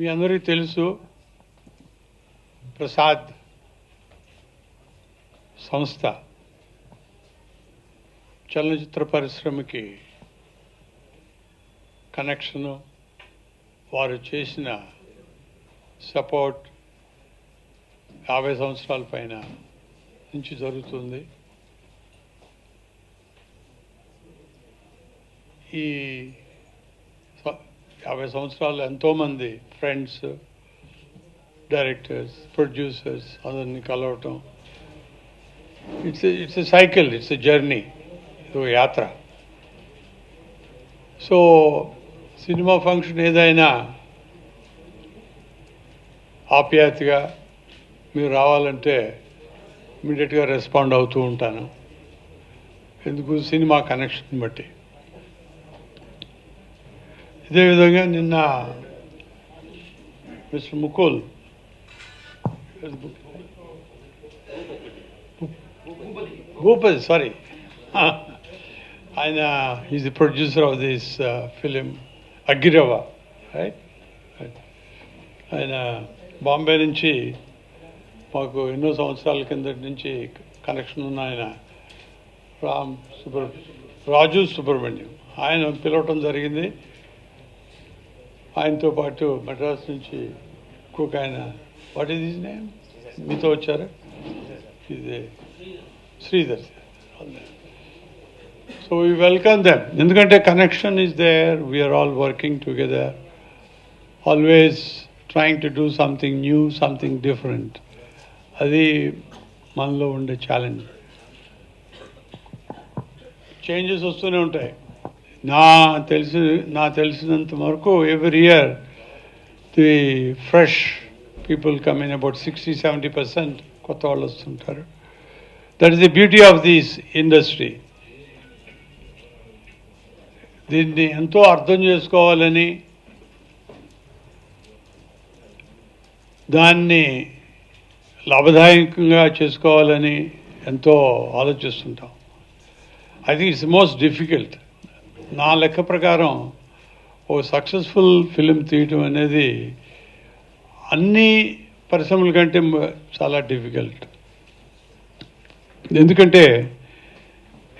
మీ అందరికీ తెలుసు ప్రసాద్ సంస్థ చలనచిత్ర పరిశ్రమకి కనెక్షను, వారు చేసిన సపోర్ట్ 50 సంవత్సరాల పైన నుంచి జరుగుతుంది. ఈ 50 సంవత్సరాలు ఎంతోమంది ఫ్రెండ్స్, డైరెక్టర్స్, ప్రొడ్యూసర్స్ అందరినీ కలవటం, it's a cycle, it's a journey, ఇది యాత్ర. సో సినిమా ఫంక్షన్ ఏదైనా ఆప్యాయతగా మీరు రావాలంటే ఇమీడియట్గా రెస్పాండ్ అవుతూ ఉంటాను. ఎందుకు? సినిమా కనెక్షన్ బట్టి. ఇదే విధంగా నిన్న మిస్టర్ ముకుల్ భూపతి, సారీ, ఆయన is the producer of this film Aggirava, right. ఆయన బాంబే నుంచి మాకు ఎన్నో సంవత్సరాల కిందటి నుంచి కనెక్షన్ ఉన్న ఆయన రాజు సుబ్రహ్మణ్యం, ఆయన పిలవటం జరిగింది. ఆయనతో పాటు మద్రాస్ నుంచి ఇంకొక ఆయన, వాట్ ఈజ్ హిస్ నేమ్, మీతో వచ్చారు, ఇది Sridhar. So we welcome them, ఎందుకంటే connection is there, we are all working together, always trying to do something new, something different. అది మనలో ఉండే ఛాలెంజ్. చేంజెస్ వస్తూనే ఉంటాయి. నా తెలిసినంత వరకు every year the fresh people come in, about 60-70% కొత్త వాళ్ళు వస్తుంటారు. That is the beauty of this industry. దీన్ని ఎంతో అర్థం చేసుకోవాలని, దాన్ని లాభదాయకంగా చేసుకోవాలని ఎంతో ఆలోచిస్తుంటాం. I think it's most difficult. నా లెక్క ప్రకారం ఓ సక్సెస్ఫుల్ ఫిలిం తీయటం అనేది అన్ని పరిశ్రమల కంటే చాలా డిఫికల్ట్. ఎందుకంటే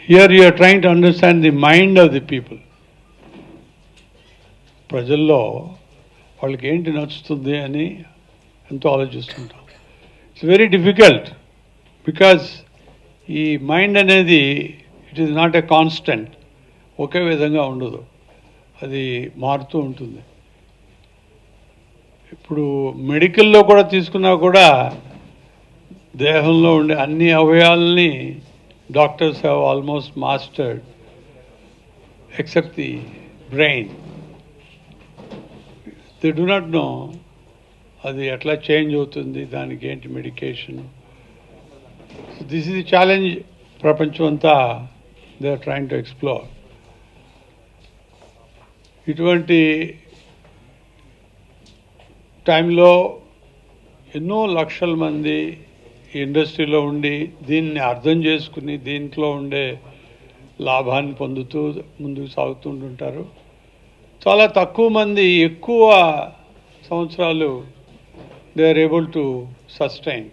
here you are trying to understand the mind of the people. ప్రజల్లో వాళ్ళకి ఏంటి నచ్చుతుంది అని ఎంతో ఆలోచిస్తుంటాం. ఇట్స్ వెరీ డిఫికల్ట్ బికాజ్ ఈ మైండ్ అనేది it is not a constant, ఒకే విధంగా ఉండదు, అది మారుతూ ఉంటుంది. ఇప్పుడు మెడికల్లో కూడా తీసుకున్నా కూడా దేహంలో ఉండే అన్ని అవయవాల్ని doctors have almost mastered except the brain. They do not know అది ఎట్లా చేంజ్ అవుతుంది, దానికి ఏంటి medication. This is the challenge ప్రపంచం అంతా they are trying to explore. ఇటువంటి టైంలో ఎన్నో లక్షల మంది ఈ ఇండస్ట్రీలో ఉండి దీన్ని అర్థం చేసుకుని దీంట్లో ఉండే లాభాన్ని పొందుతూ ముందుకు సాగుతుంటుంటారు. చాలా తక్కువ మంది ఎక్కువ సంవత్సరాలు they are able to sustain.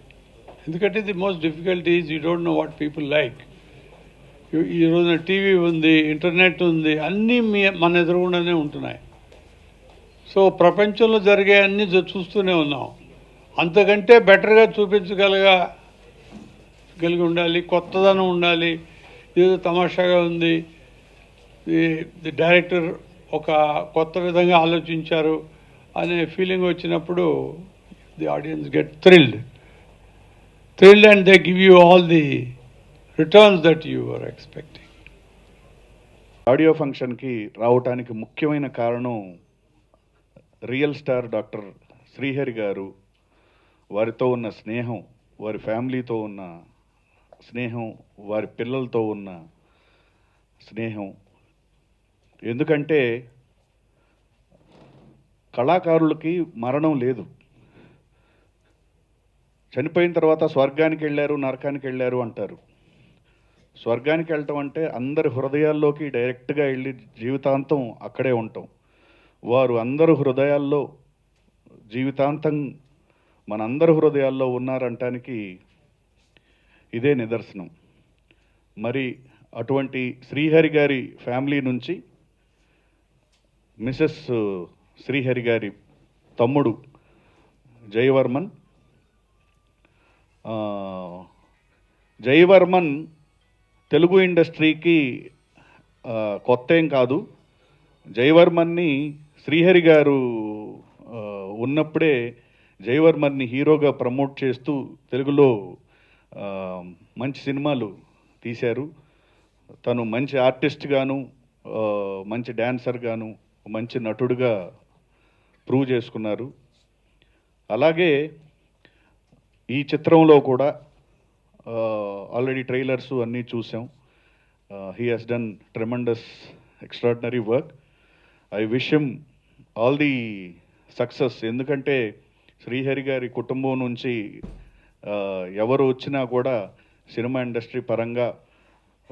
ఎందుకంటే the most difficult is you don't know what people like. ఈ రోజున టీవీ ఉంది, ఇంటర్నెట్ ఉంది, అన్నీ మన ఎదురుగుండానే ఉంటున్నాయి. సో ప్రపంచంలో జరిగే అన్నీ చూస్తూనే ఉన్నాం. అంతకంటే బెటర్గా చూపించగలిగి ఉండాలి, కొత్తదనం ఉండాలి, ఏదో తమాషాగా ఉంది, ది డైరెక్టర్ ఒక కొత్త విధంగా ఆలోచించారు అనే ఫీలింగ్ వచ్చినప్పుడు the audience get thrilled and they give you all the returns that you are expecting. Audio ఫంక్షన్కి రావటానికి ముఖ్యమైన కారణం రియల్ స్టార్ డాక్టర్ శ్రీహరి గారు, వారితో ఉన్న స్నేహం, వారి ఫ్యామిలీతో ఉన్న స్నేహం, వారి పిల్లలతో ఉన్న స్నేహం. ఎందుకంటే కళాకారులకి మరణం లేదు. చనిపోయిన తర్వాత స్వర్గానికి వెళ్ళారు, నరకానికి వెళ్ళారు అంటారు. స్వర్గానికి వెళ్ళటం అంటే అందరి హృదయాల్లోకి డైరెక్ట్గా వెళ్ళి జీవితాంతం అక్కడే ఉంటాం. వారు అందరు హృదయాల్లో జీవితాంతం మనందరి హృదయాల్లో ఉన్నారంటానికి ఇదే నిదర్శనం. మరి అటువంటి శ్రీహరి గారి ఫ్యామిలీ నుంచి మిసెస్ శ్రీహరి గారి తమ్ముడు జయవర్మన్. జయవర్మన్ తెలుగు ఇండస్ట్రీకి కొత్త ఏం కాదు. జయవర్మన్ని శ్రీహరి గారు ఉన్నప్పుడే జయవర్మన్ని హీరోగా ప్రమోట్ చేస్తూ తెలుగులో మంచి సినిమాలు తీశారు. తను మంచి ఆర్టిస్ట్ గాను, మంచి డాన్సర్ గాను, మంచి నటుడుగా ప్రూవ్ చేసుకున్నారు. అలాగే ఈ చిత్రంలో కూడా ఆల్రెడీ ట్రైలర్స్ అన్నీ చూసాం. He has done tremendous extraordinary work. I wish him all the success. ఎందుకంటే శ్రీహరి గారి కుటుంబం నుంచి ఎవరు వచ్చినా కూడా సినిమా ఇండస్ట్రీ పరంగా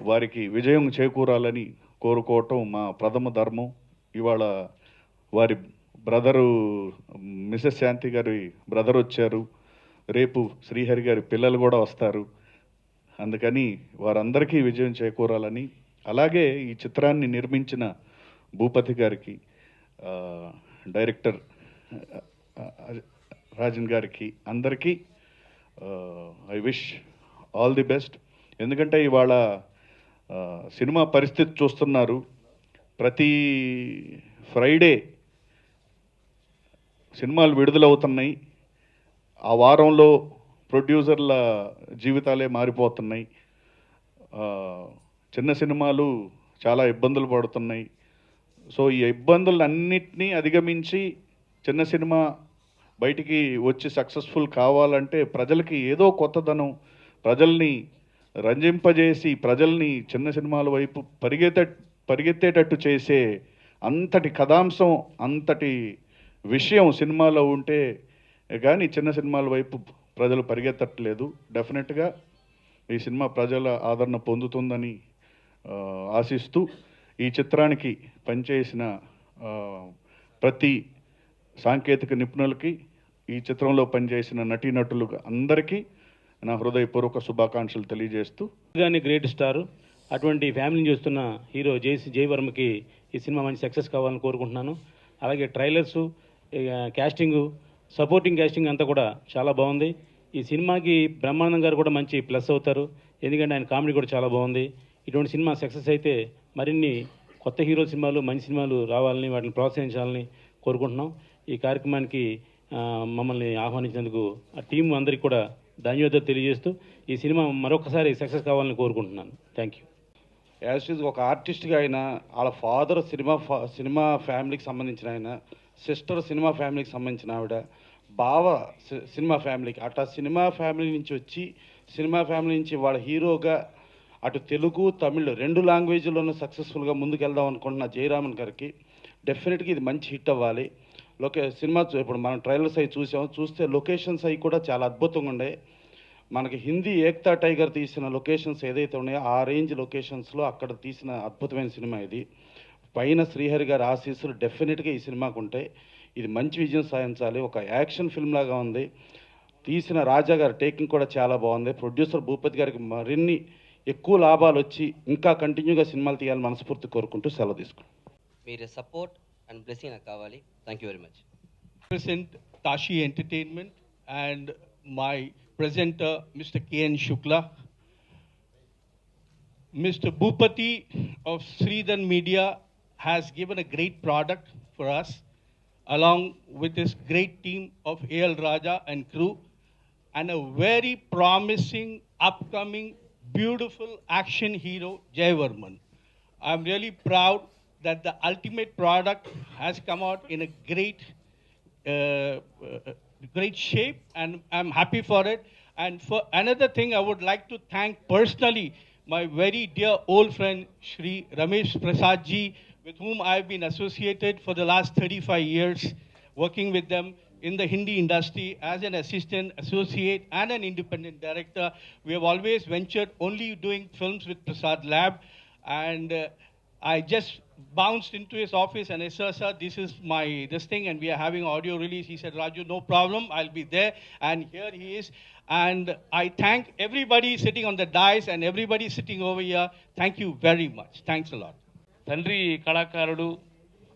వారికి విజయం చేకూరాలని కోరుకోవటం మా ప్రథమ ధర్మం. ఇవాళ వారి బ్రదరు మిసెస్ శాంతి గారి బ్రదర్ వచ్చారు, రేపు శ్రీహరి గారి పిల్లలు కూడా వస్తారు. అందుకని వారందరికీ విజయం చేకూరాలని, అలాగే ఈ చిత్రాన్ని నిర్మించిన భూపతి గారికి, డైరెక్టర్ రాజన్ గారికి, అందరికీ I wish all the best. ఎందుకంటే ఇవాళ సినిమా పరిస్థితి చూస్తున్నారు. ప్రతి ఫ్రైడే సినిమాలు విడుదలవుతున్నాయి. ఆ వారంలో ప్రొడ్యూసర్ల జీవితాలే మారిపోతున్నాయి. చిన్న సినిమాలు చాలా ఇబ్బందులు పడుతున్నాయి. సో ఈ ఇబ్బందులన్నిటినీ అధిగమించి చిన్న సినిమా బయటికి వచ్చి సక్సెస్ఫుల్ కావాలంటే ప్రజలకి ఏదో కొత్తదనం, ప్రజల్ని రంజింపజేసి ప్రజల్ని చిన్న సినిమాల వైపు పరిగెత్తేటట్టు చేసే అంతటి కథాంశం, అంతటి విషయం సినిమాలో ఉంటే కానీ చిన్న సినిమాల వైపు ప్రజలు పరిగెత్తట్లేదు. డెఫినెట్గా ఈ సినిమా ప్రజల ఆదరణ పొందుతుందని ఆశిస్తూ ఈ చిత్రానికి పనిచేసిన ప్రతి సాంకేతిక నిపుణులకి, ఈ చిత్రంలో పనిచేసిన నటీనటులు అందరికీ నా హృదయపూర్వక శుభాకాంక్షలు తెలియజేస్తూ, కానీ గ్రేట్ స్టార్ అటువంటి ఫ్యామిలీని చూస్తున్న హీరో జయవర్మకి ఈ సినిమా మంచి సక్సెస్ కావాలని కోరుకుంటున్నాను. అలాగే ట్రైలర్సు, క్యాస్టింగు, సపోర్టింగ్ క్యాస్టింగ్ అంతా కూడా చాలా బాగుంది. ఈ సినిమాకి బ్రహ్మానందం గారు కూడా మంచి ప్లస్ అవుతారు. ఎందుకంటే ఆయన కామెడీ కూడా చాలా బాగుంది. ఇటువంటి సినిమా సక్సెస్ అయితే మరిన్ని కొత్త హీరో సినిమాలు, మంచి సినిమాలు రావాలని, వాటిని ప్రోత్సహించాలని కోరుకుంటున్నాం. ఈ కార్యక్రమానికి మమ్మల్ని ఆహ్వానించినందుకు ఆ టీం అందరికీ కూడా ధన్యవాదాలు తెలియజేస్తూ ఈ సినిమా మరొకసారి సక్సెస్ కావాలని కోరుకుంటున్నాను. Thank you. యాజ్ ఈజ్ ఒక ఆర్టిస్ట్గా ఆయన, వాళ్ళ ఫాదర్ సినిమా ఫ్యామిలీకి సంబంధించిన ఆయన, సిస్టర్ సినిమా ఫ్యామిలీకి సంబంధించిన ఆవిడ, బావ సినిమా ఫ్యామిలీకి, అట్లా సినిమా ఫ్యామిలీ నుంచి వచ్చి సినిమా ఫ్యామిలీ నుంచి వాళ్ళ హీరోగా అటు తెలుగు, తమిళ్ 2 లాంగ్వేజ్లోనూ సక్సెస్ఫుల్గా ముందుకెళ్దాం అనుకుంటున్న జయరామన్ గారికి డెఫినెట్గా ఇది మంచి హిట్ అవ్వాలి. సినిమా ఇప్పుడు మనం ట్రైలర్స్ అవి చూస్తే లొకేషన్స్ అవి కూడా చాలా అద్భుతంగా ఉండే. మనకి హిందీ ఏక్తా టైగర్ తీసిన లొకేషన్స్ ఏదైతే ఉన్నాయో ఆ రేంజ్ లొకేషన్స్లో అక్కడ తీసిన అద్భుతమైన సినిమా ఇది. పైన శ్రీహరి గారి ఆశీస్సులు డెఫినెట్గా ఈ సినిమాకు ఉంటాయి. ఇది మంచి విజయం సాధించాలి. ఒక యాక్షన్ ఫిల్మ్ లాగా ఉంది. తీసిన రాజా గారి టేకింగ్ కూడా చాలా బాగుంది. ప్రొడ్యూసర్ భూపతి గారికి మరిన్ని ఎక్కువ లాభాలు వచ్చి ఇంకా కంటిన్యూగా సినిమాలు తీయాలని మనస్ఫూర్తి కోరుకుంటూ సెలవు తీసుకున్నాం. మీరు సపోర్ట్ అండ్ బ్లెస్సింగ్ నాకు కావాలి. Thank you very much. Present Tashi Entertainment and my presenter Mr. K.N. Shukla. Mr. Bhupati of Sridhan Media has given a great product for us along with his great team of A.L. Raja and crew, and a very promising upcoming beautiful action hero Jayvarman. I'm really proud that the ultimate product has come out in a great shape, and I'm happy for it. And for another thing, I would like to thank personally my very dear old friend Shri Ramesh Prasad ji, with whom I've been associated for the last 35 years, working with them in the Hindi industry as an assistant, associate and an independent director. We have always ventured only doing films with Prasad Lab, and I just bounced into his office and I said, sir, this is this thing and we are having audio release. He said, Raju, no problem, I'll be there. And here he is. And I thank everybody sitting on the dais and everybody sitting over here. Thank you very much. Thanks a lot. తండ్రి కళాకారుడు,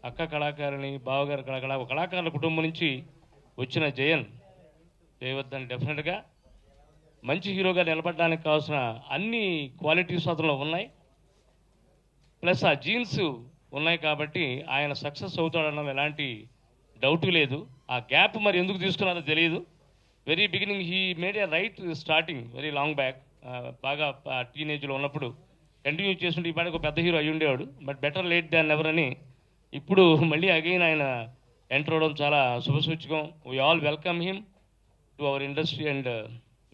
అక్క కళాకారిణి, బావగారు కళాకారుల కుటుంబం నుంచి వచ్చిన జయవర్ధన్ డెఫినెట్గా మంచి హీరోగా నిలబడడానికి కావాల్సిన అన్ని క్వాలిటీస్ అతనిలో ఉన్నాయి. ప్లస్ ఆ జీన్స్ ఉన్నాయి కాబట్టి ఆయన సక్సెస్ అవుతాడన్న ఎలాంటి డౌట్ లేదు. ఆ గ్యాప్ మరి ఎందుకు తీసుకున్నారో తెలియదు. Very beginning he made A right starting very long back. బాగా టీనేజ్లో ఉన్నప్పుడు కంటిన్యూ చేస్తుంటే ఈ పాటికి ఒక పెద్ద హీరో అయ్యి ఉండేవాడు. But better late than ever అని ఇప్పుడు మళ్ళీ అగైన్ ఆయన ఎంటర్ అవడం చాలా శుభసూచకం. We all welcome him to our industry and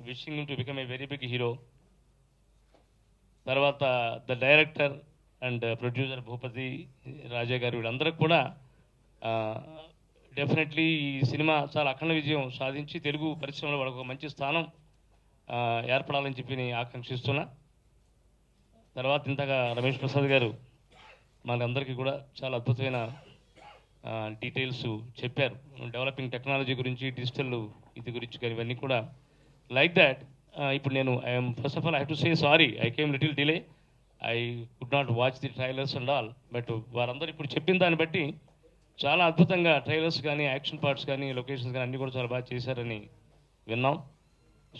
wishing him to become a very big hero. తర్వాత the director and producer Bhupathi Raja గారు వీళ్ళందరికీ కూడా డెఫినెట్లీ ఈ సినిమా చాలా అఖండ విజయం సాధించి తెలుగు పరిశ్రమలో వాళ్ళకు ఒక మంచి స్థానం ఏర్పడాలని చెప్పి నేను ఆకాంక్షిస్తున్నా. తర్వాత ఇంతగా రమేష్ ప్రసాద్ గారు మనకందరికీ కూడా చాలా అద్భుతమైన డీటెయిల్స్ చెప్పారు. డెవలపింగ్ టెక్నాలజీ గురించి, డిజిటల్ ఇది గురించి కానీ ఇవన్నీ కూడా లైక్ దాట్. ఇప్పుడు నేను I'm first of all I have to say sorry, I came little delay, I could not watch the trailers and all. But వారందరూ ఇప్పుడు చెప్పిన దాన్ని బట్టి చాలా అద్భుతంగా ట్రైలర్స్ కానీ, యాక్షన్ పార్ట్స్ కానీ, లొకేషన్స్ కానీ అన్నీ కూడా చాలా బాగా చేశారని విన్నాం.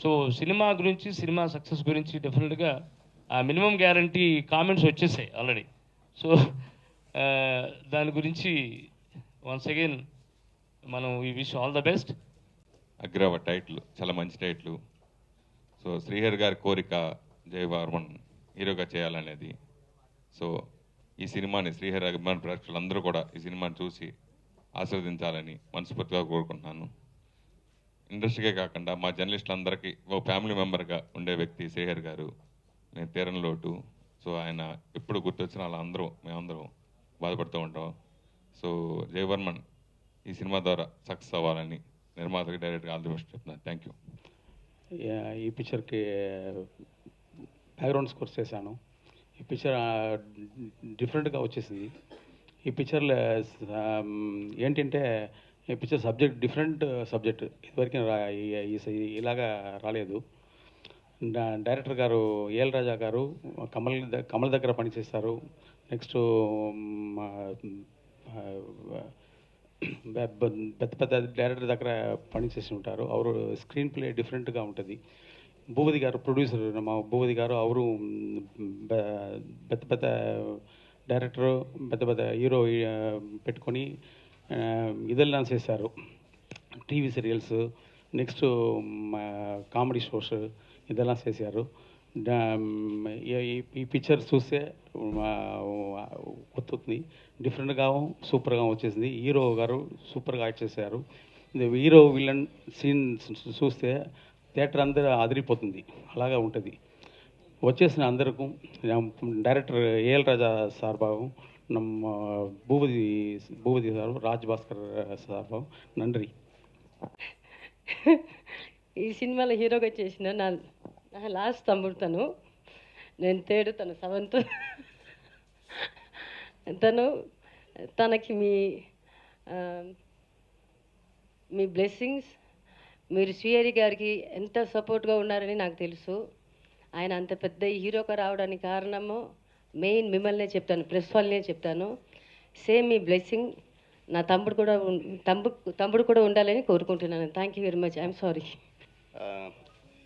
సో సినిమా గురించి, సినిమా సక్సెస్ గురించి డెఫినెట్గా మినిమం గ్యారంటీ కామెంట్స్ వచ్చేసాయి ఆల్రెడీ. సో దాని గురించి వన్స్ అగైన్ మనం ఈ wish all the best. Agrava title చాలా మంచి టైటిల్. సో శ్రీహరి గారి కోరిక జయవర్మన్ హీరోగా చేయాలనేది. సో ఈ సినిమాని శ్రీహరి అభిమాన ప్రేక్షకులందరూ కూడా ఈ సినిమాని చూసి ఆశీర్వదించాలని మనస్ఫూర్తిగా కోరుకుంటున్నాను. ఇండస్ట్రీకే కాకుండా మా జర్నలిస్టులందరికీ ఓ ఫ్యామిలీ మెంబర్గా ఉండే వ్యక్తి శ్రీహరి గారు. నేను తీరని లోటు. సో ఆయన ఎప్పుడు గుర్తొచ్చినా అలా మేమందరం బాధపడుతూ ఉంటాం. సో జయవర్మన్ ఈ సినిమా ద్వారా సక్సెస్ అవ్వాలని నిర్మాతకి, డైరెక్ట్గా ఆల్ ది బెస్ట్ చెప్తున్నాను. Thank you. ఈ పిక్చర్కి బ్యాక్గ్రౌండ్ స్కోర్ చేశాను. ఈ పిక్చర్ డిఫరెంట్గా వచ్చేసింది. ఈ పిక్చర్లో ఏంటంటే ఈ పిక్చర్ సబ్జెక్ట్ డిఫరెంట్ సబ్జెక్ట్, ఇదివరకు ఇలాగా రాలేదు. డైరెక్టర్ గారు ఏఎల్ రాజా గారు కమల్ దగ్గర పనిచేస్తారు. నెక్స్ట్ పెద్ద పెద్ద డైరెక్టర్ దగ్గర పనిచేసి ఉంటారు. ಅವರು స్క్రీన్ ప్లే డిఫరెంట్గా ఉంటుంది. భూపతి గారు ప్రొడ్యూసర్, మా భూపతి గారు ಅವರು పెద్ద పెద్ద డైరెక్టర్, పెద్ద పెద్ద హీరో పెట్టుకొని ఇదెల్లా చేశారు. TV serials, next comedy shows ఇదెల్లా చేశారు. ఈ పిక్చర్ చూస్తే కొత్తుంది, డిఫరెంట్గా సూపర్గా వచ్చేసింది. హీరో గారు సూపర్గా యాక్ట్ చేశారు. హీరో విలన్ సీన్ చూస్తే థియేటర్ అందరూ అదిరిపోతుంది, అలాగా ఉంటుంది. వచ్చేసిన అందరికీ డైరెక్టర్ ఏఎల్ రాజా సార్ బాబు, ನಮ್ಮ ಭೂಪತಿ ಸಾರು, ರಾಜ್ ಭಾಸ್ಕರ್ సార్ బాబు నండ్రి. ఈ సినిమాలో హీరోగా చేసిన నా లాస్ట్ తమ్ముడు తను, నేను తేడు, తను సెవెంత్. తనకి మీ బ్లెస్సింగ్స్, మీరు శ్రీహరి గారికి ఎంత సపోర్ట్గా ఉన్నారని నాకు తెలుసు. ఆయన అంత పెద్ద హీరోగా రావడానికి కారణము మెయిన్ మిమ్మల్నే చెప్తాను, ప్రెస్ వాళ్ళనే చెప్తాను. సేమ్ మీ బ్లెస్సింగ్ నా తమ్ముడు కూడా ఉండాలని కోరుకుంటున్నాను. Thank you very much. I'm sorry.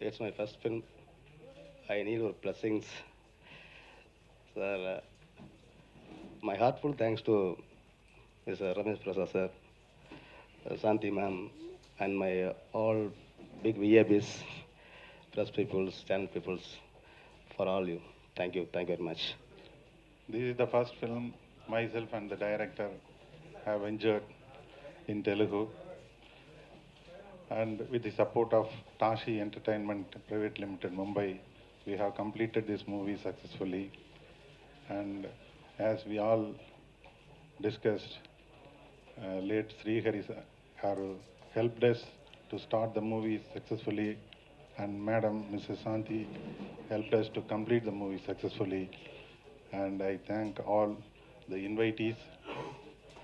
It's my first film. I need your blessings, sir. My heartful thanks to Mr. Ramesh Prasad sir, Santi ma'am, and my all big VIPs, press peoples, channel peoples, for all you. Thank you very much. This is the first film myself and the director have enjoyed in Telugu, and with the support of Tashi Entertainment Private Limited, Mumbai, we have completed this movie successfully. And as we all discussed, late Srihari Garu helped us to start the movie successfully, and Madam Mrs. Santi helped us to complete the movie successfully. And I thank all the invitees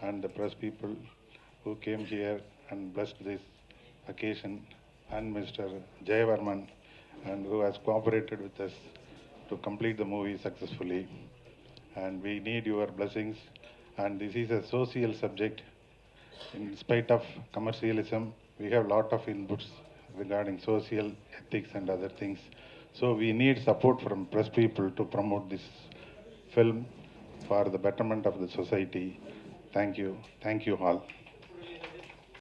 and the press people who came here and blessed this occasion, and Mr. Jayavarman, and who has cooperated with us to complete the movie successfully. And we need your blessings. And this is a social subject. In spite of commercialism, we have a lot of inputs regarding social ethics and other things. So we need support from press people to promote this film for the betterment of the society. Thank you. Thank you all.